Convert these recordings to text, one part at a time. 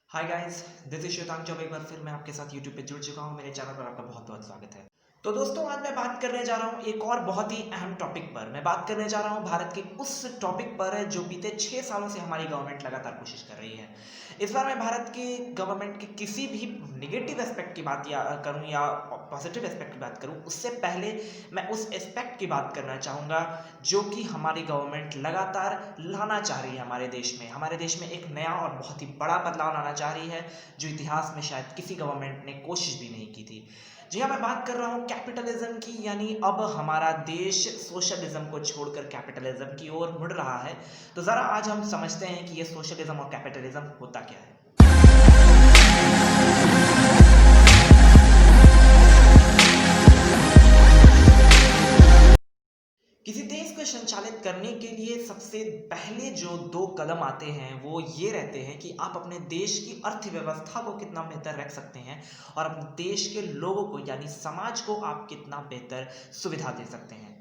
Hi guys, this is Shwetang जब एक बार फिर मैं आपके साथ यूट्यूब पे जुड़ चुका हूँ। मेरे चैनल पर आपका बहुत बहुत स्वागत है। तो दोस्तों, आज मैं बात करने जा रहा हूँ एक और बहुत ही अहम टॉपिक पर। मैं बात करने जा रहा हूँ भारत के उस टॉपिक पर जो बीते 6 सालों से हमारी गवर्नमेंट लगातार कोशिश कर रही है। इस बार मैं भारत की गवर्नमेंट के किसी भी निगेटिव एस्पेक्ट की बात या करूँ या पॉजिटिव एस्पेक्ट की बात करूँ, उससे पहले मैं उस एस्पेक्ट की बात करना चाहूँगा जो कि हमारी गवर्नमेंट लगातार लाना चाह रही है हमारे देश में। हमारे देश में एक नया और बहुत ही बड़ा बदलाव लाना चाह रही है जो इतिहास में शायद किसी गवर्नमेंट ने कोशिश भी नहीं की थी। जी हाँ, मैं बात कर रहा हूँ कैपिटलिज्म की, यानी अब हमारा देश सोशलिज्म को छोड़कर कैपिटलिज्म की ओर मुड़ रहा है। तो ज़रा आज हम समझते हैं कि ये सोशलिज्म और कैपिटलिज्म होता क्या है। किसी देश को संचालित करने के लिए सबसे पहले जो 2 कदम आते हैं वो ये रहते हैं कि आप अपने देश की अर्थव्यवस्था को कितना बेहतर रख सकते हैं और अपने देश के लोगों को यानी समाज को आप कितना बेहतर सुविधा दे सकते हैं।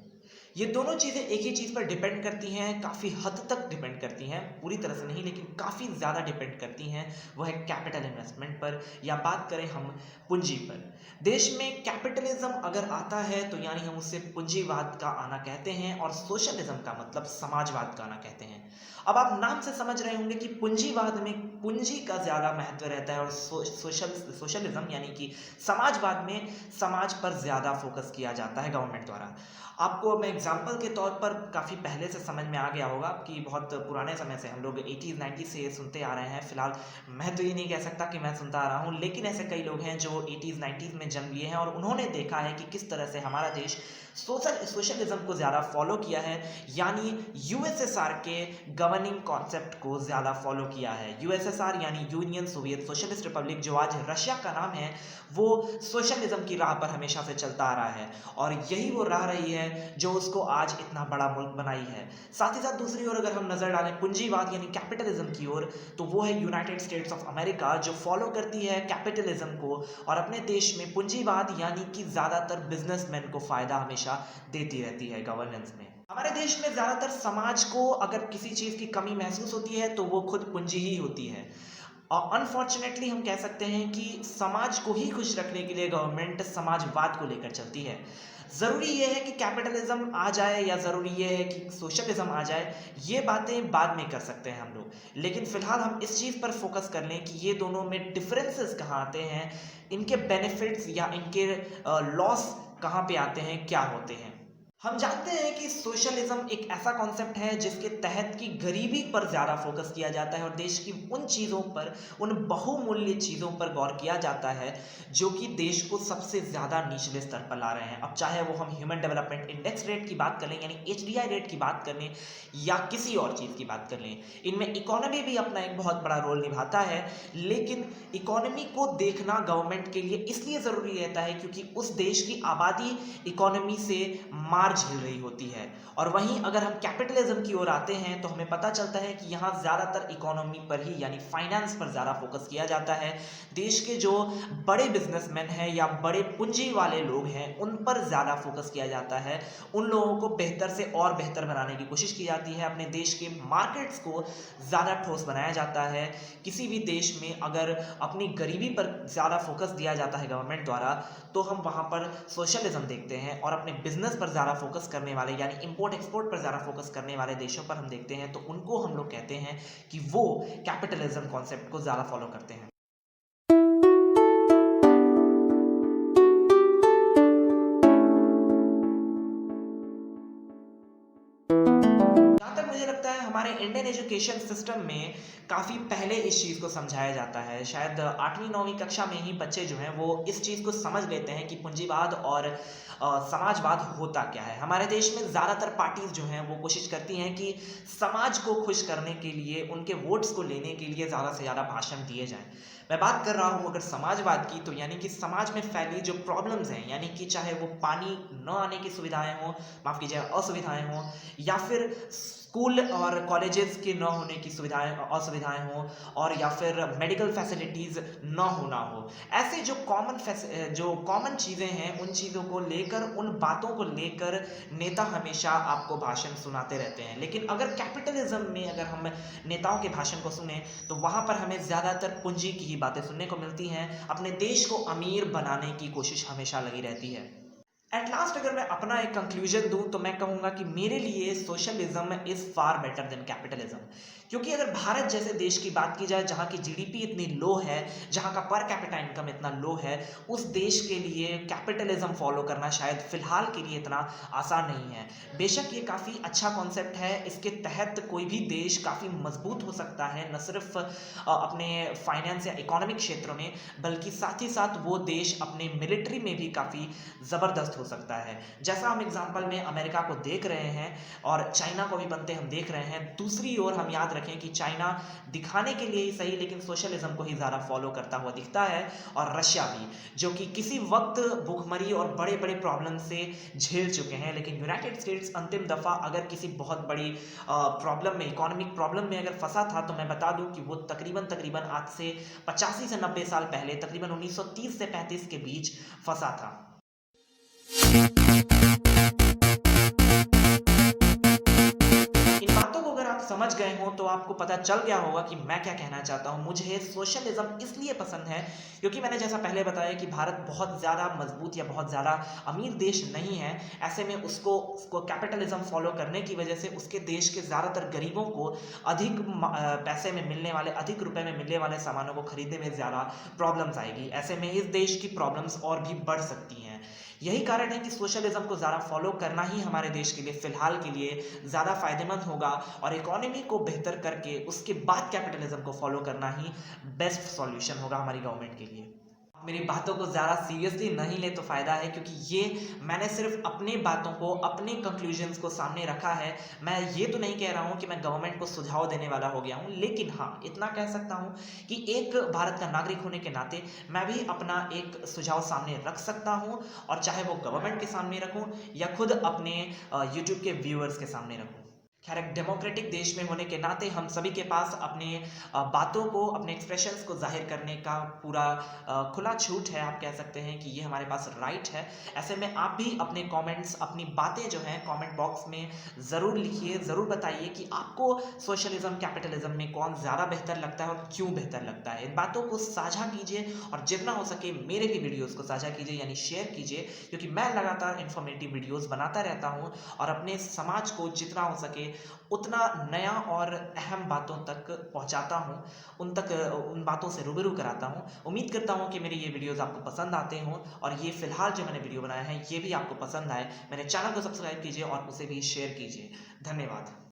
ये दोनों चीज़ें एक ही चीज़ पर डिपेंड करती हैं, काफ़ी हद तक डिपेंड करती हैं, पूरी तरह से नहीं लेकिन काफ़ी ज़्यादा डिपेंड करती हैं। वो है कैपिटल इन्वेस्टमेंट पर, या बात करें हम पूंजी पर। देश में कैपिटलिज्म अगर आता है तो यानी हम उसे पूंजीवाद का आना कहते हैं, और सोशलिज्म का मतलब समाजवाद का आना कहते हैं। अब आप नाम से समझ रहे होंगे कि पूंजीवाद में पूंजी का ज़्यादा महत्व रहता है और सोशलिज्म यानी कि समाजवाद में समाज पर ज़्यादा फोकस किया जाता है गवर्नमेंट द्वारा। आपको मैं एग्जांपल के तौर पर, काफ़ी पहले से समझ में आ गया होगा कि बहुत पुराने समय से हम लोग 80s 90s से ये सुनते आ रहे हैं। फिलहाल मैं तो ये नहीं कह सकता कि मैं सुनता आ रहा हूँ, लेकिन ऐसे कई लोग हैं जो 80s 90s में जन्म लिए हैं और उन्होंने देखा है कि किस तरह से हमारा देश सोशलिज्म को ज़्यादा फॉलो किया है, यानी यूएसएसआर के गवर्निंग कॉन्सेप्ट को ज़्यादा फॉलो किया है। यूएसएसआर यानी यूनियन सोवियत सोशलिस्ट रिपब्लिक, जो आज रशिया का नाम है, वो सोशलिज्म की राह पर हमेशा से चलता आ रहा है और यही वो राह रही है जो उसको आज इतना बड़ा मुल्क बनाई है। साथ ही साथ दूसरी ओर अगर हम नज़र डालें पूंजीवाद यानी कैपिटलिज्म की ओर, तो वो है यूनाइटेड स्टेट्स ऑफ अमेरिका, जो फॉलो करती है कैपिटलिज्म को और अपने देश में पूंजीवाद यानी कि ज़्यादातर बिजनेसमैन को फ़ायदा हमेशा देती रहती है गवर्नेंस में। हमारे देश में ज़्यादातर समाज को अगर किसी चीज़ की कमी महसूस होती है तो वो खुद पूंजी ही होती है। और अनफॉर्चुनेटली हम कह सकते हैं कि समाज को ही खुश रखने के लिए गवर्नमेंट समाजवाद को लेकर चलती है। ज़रूरी ये है कि कैपिटलिज्म आ जाए या ज़रूरी ये है कि सोशलिज्म आ जाए, ये बातें बाद में कर सकते हैं हम लोग, लेकिन फ़िलहाल हम इस चीज़ पर फोकस कर लें कि ये दोनों में डिफरेंसेस कहाँ आते हैं, इनके बेनिफिट्स या इनके लॉस कहाँ पे आते हैं, क्या होते हैं। हम जानते हैं कि सोशलिज्म एक ऐसा कॉन्सेप्ट है जिसके तहत कि गरीबी पर ज़्यादा फोकस किया जाता है और देश की उन चीज़ों पर, उन बहुमूल्य चीज़ों पर गौर किया जाता है जो कि देश को सबसे ज़्यादा निचले स्तर पर ला रहे हैं। अब चाहे वो हम ह्यूमन डेवलपमेंट इंडेक्स रेट की बात कर लें यानी HDI रेट की बात कर लें या किसी और चीज़ की बात कर लें, इनमें इकोनॉमी भी अपना एक बहुत बड़ा रोल निभाता है। लेकिन इकोनॉमी को देखना गवर्नमेंट के लिए इसलिए ज़रूरी रहता है क्योंकि उस देश की आबादी इकोनॉमी से मार झेल रही होती है। और वहीं अगर हम कैपिटलिज्म की ओर आते हैं तो हमें पता चलता है कि यहाँ ज़्यादातर इकोनॉमी पर ही यानी फाइनेंस पर ज़्यादा फोकस किया जाता है। देश के जो बड़े बिजनेसमैन हैं या बड़े पूंजी वाले लोग हैं उन पर ज़्यादा फोकस किया जाता है। उन लोगों को बेहतर से और बेहतर बनाने की कोशिश की जाती है। अपने देश के मार्केट्स को ज़्यादा ठोस बनाया जाता है। किसी भी देश में अगर अपनी गरीबी पर ज़्यादा फोकस दिया जाता है गवर्नमेंट द्वारा, तो हम वहाँ पर सोशलिज्म देखते हैं, और अपने बिजनेस पर ज़्यादा फोकस करने वाले यानी इंपोर्ट एक्सपोर्ट पर ज़्यादा फोकस करने वाले देशों पर हम देखते हैं तो उनको हम लोग कहते हैं कि वो कैपिटलिज्म कॉन्सेप्ट को ज़्यादा फॉलो करते हैं। जहाँ तक मुझे लगता है हमारे इंडियन एजुकेशन सिस्टम में काफ़ी पहले इस चीज़ को समझाया जाता है। शायद 8वीं 9वीं कक्षा में ही बच्चे जो हैं वो इस चीज़ को समझ लेते हैं कि पूंजीवाद और समाजवाद होता क्या है। हमारे देश में ज़्यादातर पार्टीज जो हैं वो कोशिश करती हैं कि समाज को खुश करने के लिए, उनके वोट्स को लेने के लिए ज़्यादा से ज़्यादा भाषण दिए जाएं। मैं बात कर रहा हूँ अगर समाजवाद की, तो यानी कि समाज में फैली जो प्रॉब्लम्स हैं, यानी कि चाहे वो पानी न आने की सुविधाएं हों, माफ़ कीजिएगा असुविधाएं हों, या फिर स्कूल और कॉलेजेस के न होने की सुविधाएं असुविधाएं हों, और या फिर मेडिकल फैसिलिटीज़ न होना हो। ऐसे जो कॉमन चीज़ें हैं, उन चीज़ों को लेकर, उन बातों को लेकर नेता हमेशा आपको भाषण सुनाते रहते हैं। लेकिन अगर कैपिटलिज्म में अगर हम नेताओं के भाषण को सुने, तो वहाँ पर हमें ज़्यादातर पूंजी की ही बातें सुनने को मिलती हैं। अपने देश को अमीर बनाने की कोशिश हमेशा लगी रहती है। एट लास्ट अगर मैं अपना एक कंक्लूजन दूं, तो मैं कहूंगा कि मेरे लिए socialism is far better than capitalism. क्योंकि अगर भारत जैसे देश की बात की जाए, जहां की जीडीपी इतनी लो है, जहां का पर कैपिटा इनकम इतना लो है, उस देश के लिए कैपिटलिज्म फॉलो करना शायद फिलहाल के लिए इतना आसान नहीं है। बेशक ये काफ़ी अच्छा कॉन्सेप्ट है, इसके तहत कोई भी देश काफ़ी मजबूत हो सकता है, न सिर्फ अपने फाइनेंस या इकोनॉमिक क्षेत्र में, बल्कि साथ ही साथ वो देश अपने मिलिट्री में भी काफ़ी ज़बरदस्त हो सकता है। जैसा हम एग्जाम्पल में अमेरिका को देख रहे हैं और चाइना को भी बनते हम देख रहे हैं। दूसरी ओर हम याद रखें कि चाइना दिखाने के लिए ही सही, लेकिन सोशलिज्म को ही ज़्यादा फॉलो करता हुआ दिखता है, और रशिया भी, जो कि किसी वक्त भूखमरी और बड़े बड़े प्रॉब्लम से झेल चुके हैं। लेकिन यूनाइटेड स्टेट्स अंतिम दफ़ा अगर किसी बहुत बड़ी प्रॉब्लम में, इकोनॉमिक प्रॉब्लम में अगर फंसा था, तो मैं बता दूं कि वो तकरीबन तकरीबन आज से 85 से 90 साल पहले, तकरीबन 1930 से 35 के बीच फंसा था। इन बातों को अगर आप समझ गए हो, तो आपको पता चल गया होगा कि मैं क्या कहना चाहता हूं। मुझे सोशलिज्म इसलिए पसंद है क्योंकि मैंने जैसा पहले बताया कि भारत बहुत ज़्यादा मजबूत या बहुत ज़्यादा अमीर देश नहीं है। ऐसे में उसको कैपिटलिज्म फॉलो करने की वजह से उसके देश के ज़्यादातर गरीबों को अधिक पैसे में मिलने वाले, अधिक रुपए में मिलने वाले सामानों को खरीदने में ज़्यादा प्रॉब्लम्स आएगी। ऐसे में इस देश की प्रॉब्लम्स और भी बढ़ सकती हैं। यही कारण है कि सोशलिज्म को ज़्यादा फॉलो करना ही हमारे देश के लिए फ़िलहाल के लिए ज़्यादा फायदेमंद होगा, और इकोनॉमी को बेहतर करके उसके बाद कैपिटलिज्म को फॉलो करना ही बेस्ट सॉल्यूशन होगा हमारी गवर्नमेंट के लिए। मेरी बातों को ज़्यादा सीरियसली नहीं ले तो फ़ायदा है, क्योंकि ये मैंने सिर्फ अपने बातों को, अपने कंक्लूजन्स को सामने रखा है। मैं ये तो नहीं कह रहा हूँ कि मैं गवर्नमेंट को सुझाव देने वाला हो गया हूँ, लेकिन हाँ, इतना कह सकता हूँ कि एक भारत का नागरिक होने के नाते मैं भी अपना एक सुझाव सामने रख सकता हूँ, और चाहे वो गवर्नमेंट के सामने रखूँ या खुद अपने यूट्यूब के व्यूअर्स के सामने रखूँ। खैर, एक डेमोक्रेटिक देश में होने के नाते हम सभी के पास अपने बातों को, अपने एक्सप्रेशंस को जाहिर करने का पूरा खुला छूट है। आप कह सकते हैं कि ये हमारे पास राइट है। ऐसे में आप भी अपने कमेंट्स, अपनी बातें जो हैं कमेंट बॉक्स में ज़रूर लिखिए, ज़रूर बताइए कि आपको सोशलिज्म, कैपिटलिज्म में कौन ज़्यादा बेहतर लगता है और क्यों बेहतर लगता है। इन बातों को साझा कीजिए, और जितना हो सके मेरे भी वीडियोज़ को साझा कीजिए, यानी शेयर कीजिए, क्योंकि मैं लगातार इन्फॉर्मेटिव वीडियोज़ बनाता रहता हूँ, और अपने समाज को जितना हो सके उतना नया और अहम बातों तक पहुंचाता हूं, उन बातों से रूबरू कराता हूं। उम्मीद करता हूं कि मेरे ये वीडियोस आपको पसंद आते हों, और ये फिलहाल जो मैंने वीडियो बनाया है ये भी आपको पसंद आए। मेरे चैनल को सब्सक्राइब कीजिए और उसे भी शेयर कीजिए। धन्यवाद।